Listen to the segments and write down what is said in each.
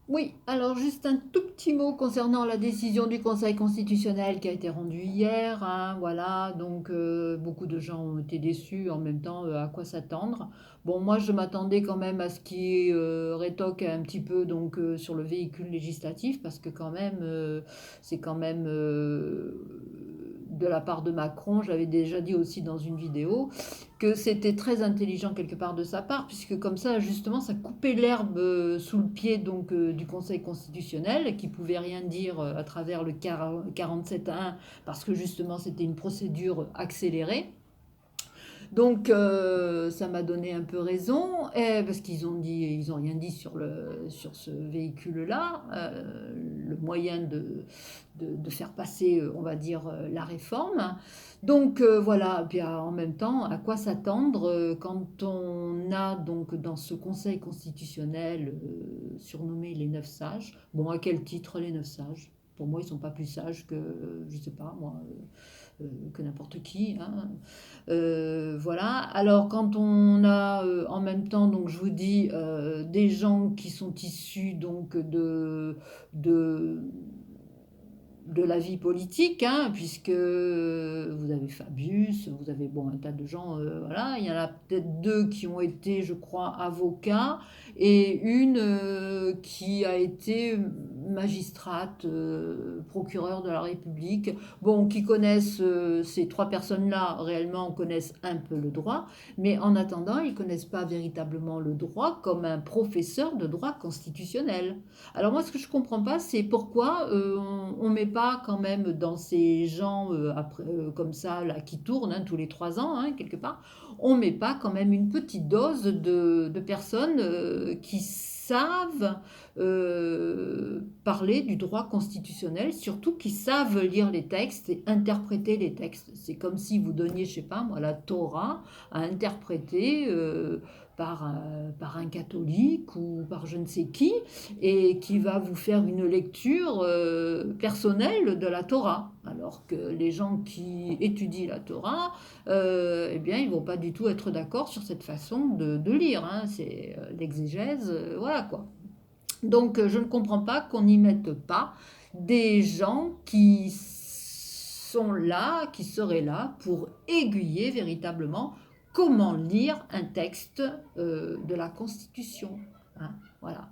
Oui, alors juste un tout petit mot concernant la décision du Conseil constitutionnel qui a été rendue hier, hein, voilà, donc beaucoup de gens ont été déçus, en même temps, à quoi s'attendre? Bon, moi, je m'attendais quand même à ce qui rétoque un petit peu donc sur le véhicule législatif, parce que quand même, c'est quand même de la part de Macron, j'avais déjà dit aussi dans une vidéo, que c'était très intelligent quelque part de sa part, puisque comme ça, justement, ça coupait l'herbe sous le pied donc du Conseil constitutionnel, qui pouvait rien dire à travers le 47.1, parce que justement, c'était une procédure accélérée. Donc ça m'a donné un peu raison, parce ils ont rien dit sur ce véhicule-là, le moyen de faire passer, on va dire, la réforme. Donc voilà, puis en même temps, à quoi s'attendre quand on a donc dans ce Conseil constitutionnel surnommé les 9 sages. Bon, à quel titre les 9 sages? Pour moi, ils ne sont pas plus sages que, je ne sais pas moi, que n'importe qui, hein. Voilà. Alors quand on a en même temps, donc je vous dis, des gens qui sont issus donc de, de la vie politique, hein, puisque vous avez Fabius, vous avez bon, un tas de gens, voilà, il y en a peut-être deux qui ont été, je crois, avocats, et une qui a été magistrate, procureure de la République, bon, qui connaissent, ces trois personnes-là, réellement connaissent un peu le droit, mais en attendant, ils ne connaissent pas véritablement le droit comme un professeur de droit constitutionnel. Alors moi, ce que je comprends pas, c'est pourquoi on met pas quand même dans ces gens après, comme ça là qui tournent tous les 3 ans, hein, quelque part, on met pas quand même une petite dose de personnes qui savent parler du droit constitutionnel, surtout qui savent lire les textes et interpréter les textes. C'est comme si vous donniez, je sais pas moi, la Torah à interpréter par un catholique ou par je ne sais qui, et qui va vous faire une lecture personnelle de la Torah. Alors que les gens qui étudient la Torah, eh bien, ils vont pas du tout être d'accord sur cette façon de lire, hein. C'est l'exégèse, voilà quoi. Donc, je ne comprends pas qu'on n'y mette pas des gens qui sont là, qui seraient là pour aiguiller véritablement comment lire un texte de la Constitution, hein, voilà.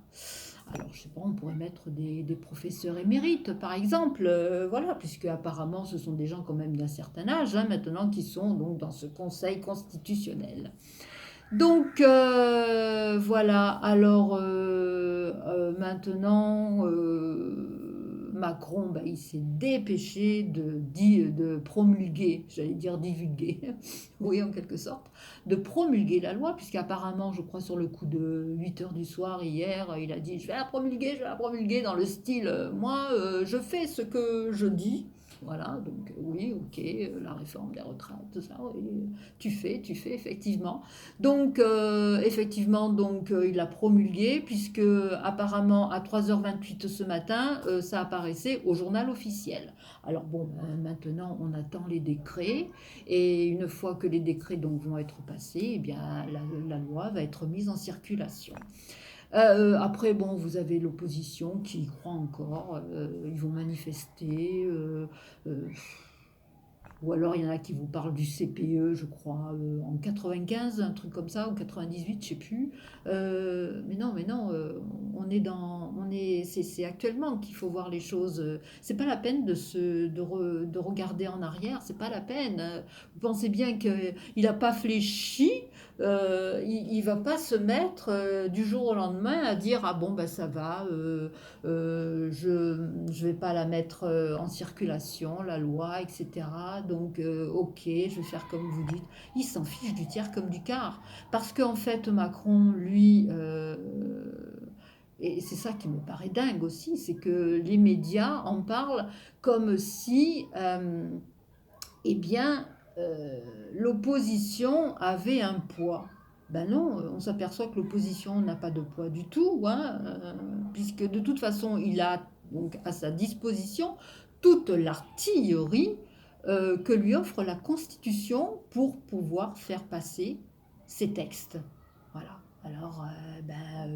Alors, je sais pas, on pourrait mettre des professeurs émérites, par exemple, voilà, puisque apparemment ce sont des gens quand même d'un certain âge, hein, maintenant, qui sont donc dans ce Conseil constitutionnel. Donc voilà, alors maintenant, Macron, bah, il s'est dépêché de promulguer, j'allais dire divulguer, oui en quelque sorte, de promulguer la loi, puisqu'apparemment, je crois sur le coup de 8 heures du soir hier, il a dit je vais la promulguer dans le style, moi je fais ce que je dis. Voilà, donc oui, ok, la réforme des retraites, tout ça, oui, tu fais effectivement. Donc, effectivement, donc, il a promulgué, puisque apparemment à 3h28 ce matin, ça apparaissait au journal officiel. Alors bon, maintenant on attend les décrets, et une fois que les décrets donc, vont être passés, eh bien, la loi va être mise en circulation. Après, bon, vous avez l'opposition qui y croit encore, ils vont manifester, euh, ou alors il y en a qui vous parlent du CPE, je crois, en 95, un truc comme ça, ou 98, je sais plus. Mais non, c'est actuellement qu'il faut voir les choses. C'est pas la peine de regarder en arrière, c'est pas la peine. Vous pensez bien qu'il n'a pas fléchi, il va pas se mettre du jour au lendemain à dire ah bon ben ça va, je vais pas la mettre en circulation, la loi, etc. Donc, ok, je vais faire comme vous dites. Il s'en fiche du tiers comme du quart. Parce qu'en fait, Macron, lui, et c'est ça qui me paraît dingue aussi, c'est que les médias en parlent comme si, eh bien, l'opposition avait un poids. Ben non, on s'aperçoit que l'opposition n'a pas de poids du tout, hein, puisque de toute façon, il a donc à sa disposition toute l'artillerie que lui offre la Constitution pour pouvoir faire passer ses textes. Voilà. Alors,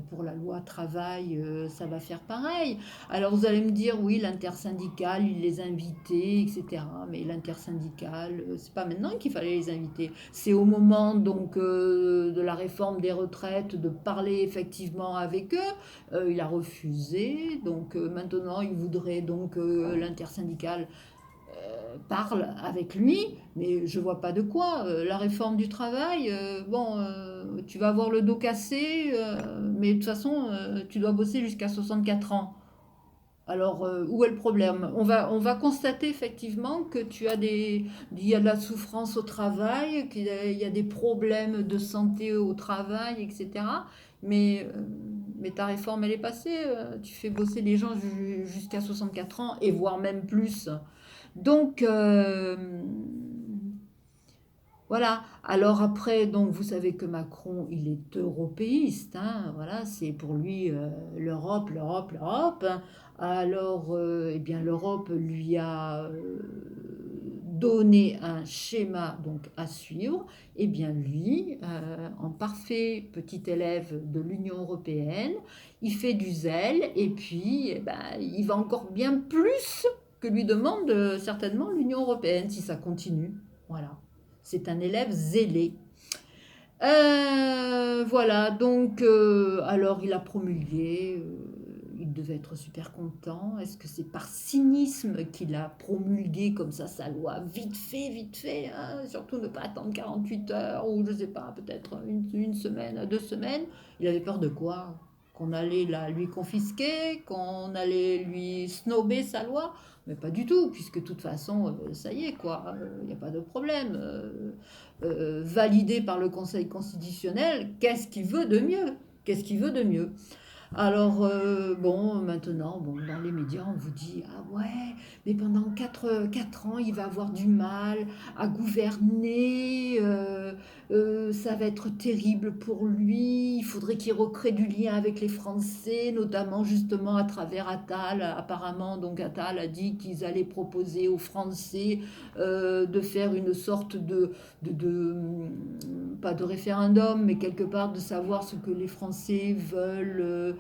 pour la loi travail, ça va faire pareil. Alors, vous allez me dire, oui, l'intersyndicale, il les invitait, etc. Mais l'intersyndicale, c'est pas maintenant qu'il fallait les inviter. C'est au moment donc de la réforme des retraites de parler effectivement avec eux. Il a refusé. Donc maintenant, il voudrait donc l'intersyndicale parle avec lui, mais je vois pas de quoi. La réforme du travail, tu vas avoir le dos cassé, mais de toute façon, tu dois bosser jusqu'à 64 ans. Alors, où est le problème? On va constater effectivement que il y a de la souffrance au travail, qu'il y a des problèmes de santé au travail, etc. Mais, euh, mais ta réforme, elle est passée. Tu fais bosser les gens jusqu'à 64 ans et voire même plus. Donc, voilà. Alors après, donc vous savez que Macron, il est européiste, hein, voilà, c'est pour lui l'Europe, l'Europe, l'Europe. Alors, eh bien, l'Europe lui a donné un schéma donc à suivre. Eh bien, lui, en parfait petit élève de l'Union européenne, il fait du zèle et puis, eh ben, il va encore bien plus que lui demande certainement l'Union européenne si ça continue. Voilà. C'est un élève zélé. Voilà, donc, alors il a promulgué, il devait être super content. Est-ce que c'est par cynisme qu'il a promulgué comme ça sa loi vite fait, hein, surtout ne pas attendre 48 heures ou je sais pas, peut-être une semaine, 2 semaines. Il avait peur de quoi? Qu'on allait lui confisquer, qu'on allait lui snober sa loi? Mais pas du tout, puisque de toute façon, ça y est, quoi, il n'y a pas de problème. Validé par le Conseil constitutionnel, qu'est-ce qu'il veut de mieux? Qu'est-ce qu'il veut de mieux? Alors, bon, maintenant, bon, dans les médias, on vous dit, ah ouais, mais pendant 4 ans, il va avoir du mal à gouverner, ça va être terrible pour lui, il faudrait qu'il recrée du lien avec les Français, notamment justement à travers Attal. Apparemment, donc Attal a dit qu'ils allaient proposer aux Français de faire une sorte pas de référendum, mais quelque part de savoir ce que les Français veulent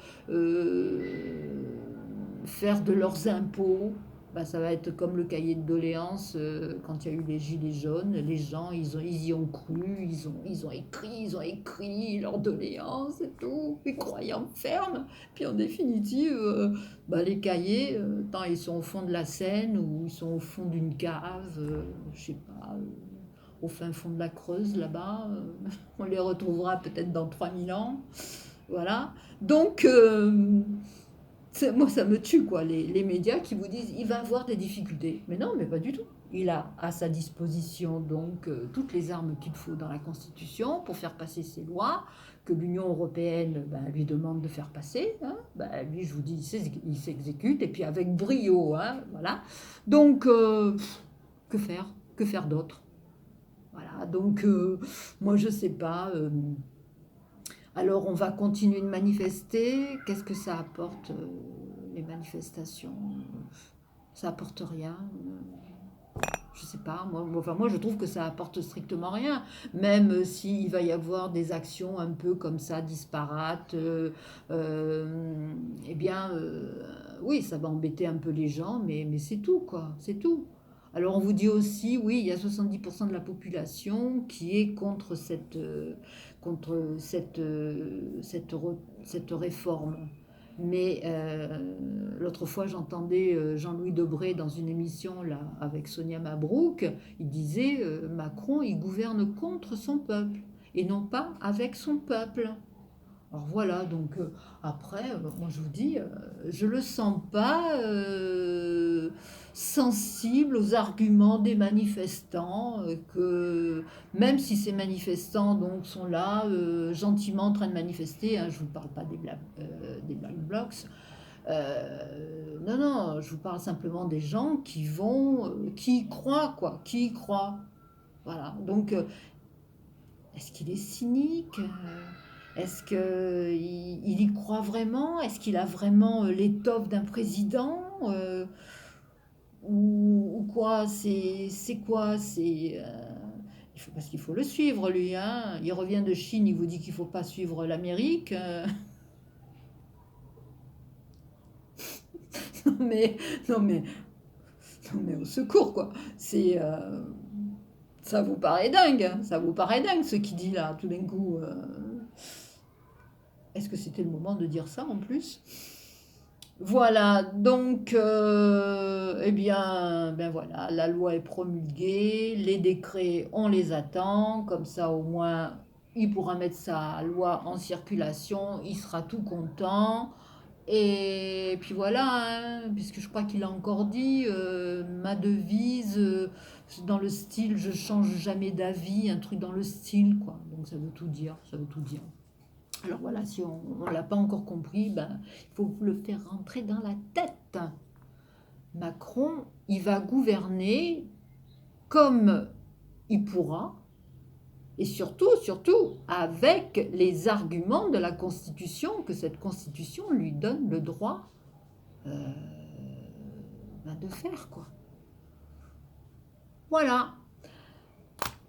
faire de leurs impôts. Bah, ça va être comme le cahier de doléances quand il y a eu les gilets jaunes. Les gens, ils y ont cru, ils ont écrit leurs doléances et tout, les croyants fermes. Puis en définitive, les cahiers, tant ils sont au fond de la Seine ou ils sont au fond d'une cave, je sais pas, au fin fond de la Creuse là-bas, on les retrouvera peut-être dans 3000 ans. Voilà. Donc, moi, ça me tue, quoi, les médias qui vous disent il va avoir des difficultés. Mais non, mais pas du tout. Il a à sa disposition donc toutes les armes qu'il faut dans la Constitution pour faire passer ses lois que l'Union européenne lui demande de faire passer. Hein. Lui, je vous dis, il s'exécute et puis avec brio. Hein, voilà. Donc, que faire? Que faire d'autre? Voilà. Donc, moi, je sais pas. Alors, on va continuer de manifester. Qu'est-ce que ça apporte, les manifestations? Ça apporte rien. Je sais pas. Moi, je trouve que ça apporte strictement rien. Même s'il va y avoir des actions un peu comme ça, disparates, eh bien, oui, ça va embêter un peu les gens, mais c'est tout, quoi. C'est tout. Alors, on vous dit aussi, oui, il y a 70% de la population qui est contre cette réforme. Mais l'autre fois, j'entendais Jean-Louis Debré dans une émission là, avec Sonia Mabrouk. Il disait Macron, il gouverne contre son peuple et non pas avec son peuple. Alors voilà, donc après, moi je vous dis, je le sens pas sensible aux arguments des manifestants, que même si ces manifestants donc sont là gentiment en train de manifester, hein, je ne vous parle pas des Black Blocs, non, non, je vous parle simplement des gens qui y croient, quoi, qui y croient. Voilà, donc est-ce qu'il est cynique? Est-ce qu'il y croit vraiment? Est-ce qu'il a vraiment l'étoffe d'un président? Ou quoi? C'est quoi? Parce qu'il faut le suivre, lui, hein. Il revient de Chine, il vous dit qu'il ne faut pas suivre l'Amérique. Non mais, non mais, non mais au secours, quoi. C'est, ça vous paraît dingue, hein. Ça vous paraît dingue ce qu'il dit là, tout d'un coup. Est-ce que c'était le moment de dire ça en plus? Voilà, donc, eh bien, ben voilà, la loi est promulguée, les décrets, on les attend, comme ça au moins, il pourra mettre sa loi en circulation, il sera tout content. Et puis voilà, hein, puisque je crois qu'il a encore dit, ma devise, dans le style, je change jamais d'avis, un truc dans le style, quoi. Donc ça veut tout dire, ça veut tout dire. Alors voilà, si on ne l'a pas encore compris, ben, il faut le faire rentrer dans la tête. Macron, il va gouverner comme il pourra, et surtout, avec les arguments de la Constitution, que cette Constitution lui donne le droit euh, de faire, quoi. Voilà.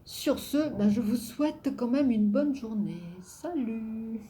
Sur ce, ben, je vous souhaite quand même une bonne journée. Salut!